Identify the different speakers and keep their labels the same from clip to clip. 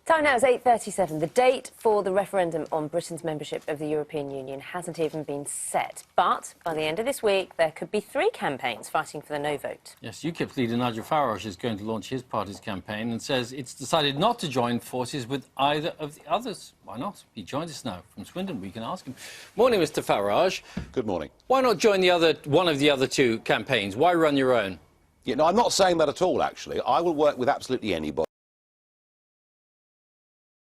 Speaker 1: Time now is 8:37. The date for the referendum on Britain's membership of the European Union hasn't even been set. But by the end of this week, there could be 3 campaigns fighting for the no vote.
Speaker 2: Yes, UKIP's leader Nigel Farage is going to launch his party's campaign and says it's decided not to join forces with either of the others. Why not? He joins us now from Swindon. We can ask him. Morning, Mr. Farage.
Speaker 3: Good morning.
Speaker 2: Why not join one of the other 2 campaigns? Why run your own?
Speaker 3: Yeah, no, I'm not saying that at all, actually. I will work with absolutely anybody.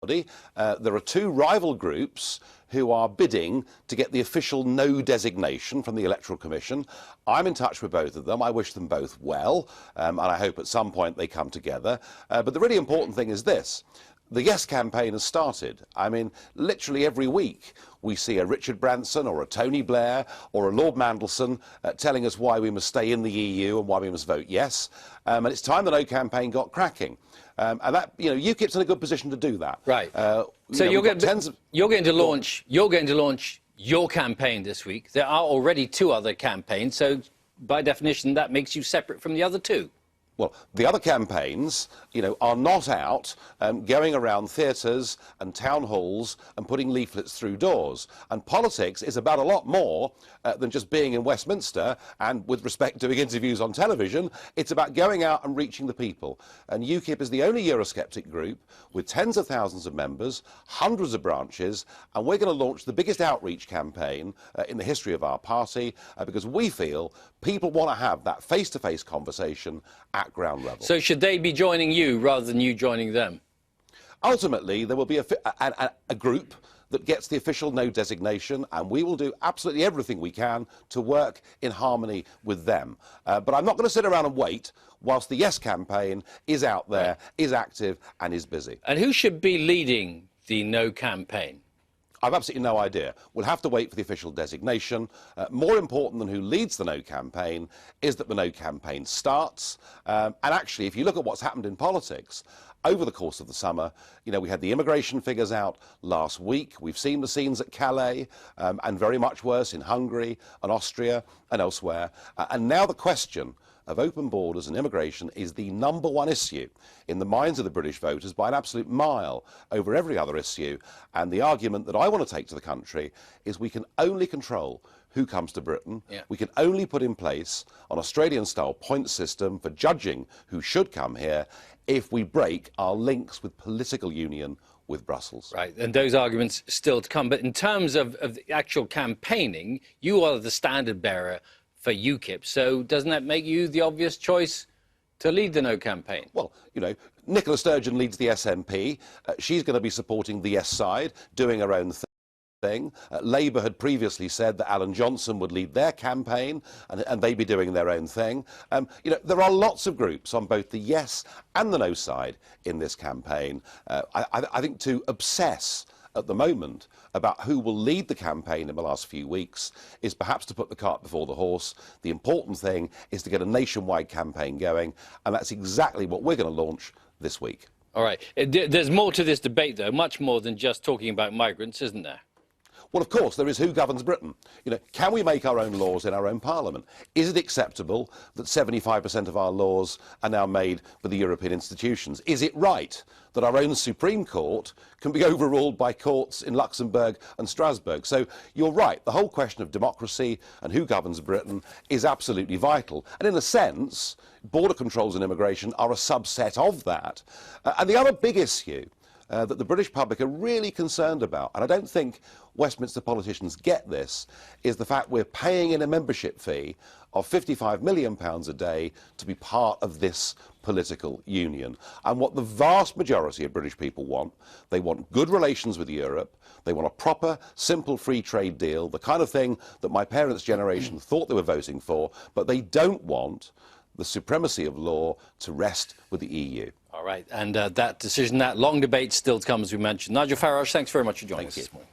Speaker 3: There are 2 rival groups who are bidding to get the official no designation from the Electoral Commission. I'm in touch with both of them. I wish them both well, and I hope at some point they come together. But the really important thing is this. The Yes campaign has started. I mean, literally every week we see a Richard Branson or a Tony Blair or a Lord Mandelson telling us why we must stay in the EU and why we must vote yes. And it's time the No campaign got cracking. And that, you know, UKIP's in a good position to do that.
Speaker 2: Right. So you're going to launch your campaign this week. There are already 2 other campaigns, so by definition that makes you separate from the other 2.
Speaker 3: Well, the other campaigns, you know, are not out going around theatres and town halls and putting leaflets through doors. And politics is about a lot more than just being in Westminster and, with respect, doing interviews on television. It's about going out and reaching the people. And UKIP is the only Eurosceptic group with tens of thousands of members, hundreds of branches, and we're going to launch the biggest outreach campaign in the history of our party because we feel people want to have that face-to-face conversation at ground level.
Speaker 2: So should they be joining you rather than you joining them?
Speaker 3: Ultimately, there will be a group that gets the official no designation, and we will do absolutely everything we can to work in harmony with them. But I'm not going to sit around and wait whilst the Yes campaign is out there, right, is active and is busy.
Speaker 2: And who should be leading the No campaign?
Speaker 3: I've absolutely no idea. We'll have to wait for the official designation. More important than who leads the No campaign is that the No campaign starts. And actually, if you look at what's happened in politics over the course of the summer, you know, we had the immigration figures out last week. We've seen the scenes at Calais and very much worse in Hungary and Austria and elsewhere. And now the question of open borders and immigration is the #1 issue in the minds of the British voters by an absolute mile over every other issue. And the argument that I want to take to the country is we can only control who comes to Britain. Yeah. We can only put in place an Australian-style point system for judging who should come here if we break our links with political union with Brussels.
Speaker 2: Right, and those arguments still to come. But in terms of the actual campaigning, you are the standard bearer for UKIP, so doesn't that make you the obvious choice to lead the No campaign?
Speaker 3: Well, you know, Nicola Sturgeon leads the SNP. She's going to be supporting the Yes side, doing her own thing. Labour had previously said that Alan Johnson would lead their campaign and they'd be doing their own thing. You know, there are lots of groups on both the Yes and the No side in this campaign. I think to obsess at the moment about who will lead the campaign in the last few weeks is perhaps to put the cart before the horse. The important thing is to get a nationwide campaign going, and that's exactly what we're going to launch this week.
Speaker 2: All right. There's more to this debate, though, much more than just talking about migrants, isn't there?
Speaker 3: Well, of course, there is who governs Britain. You know, can we make our own laws in our own parliament? Is it acceptable that 75% of our laws are now made by the European institutions? Is it right that our own Supreme Court can be overruled by courts in Luxembourg and Strasbourg? So you're right, the whole question of democracy and who governs Britain is absolutely vital. And in a sense, border controls and immigration are a subset of that. And the other big issue that the British public are really concerned about, and I don't think Westminster politicians get this, is the fact we're paying in a membership fee of £55 million a day to be part of this political union. And what the vast majority of British people want, they want good relations with Europe, they want a proper, simple free trade deal, the kind of thing that my parents' generation thought they were voting for, but they don't want the supremacy of law to rest with the EU.
Speaker 2: All right, and that decision, that long debate still to come, as we mentioned. Nigel Farage, thanks very much for joining us this morning.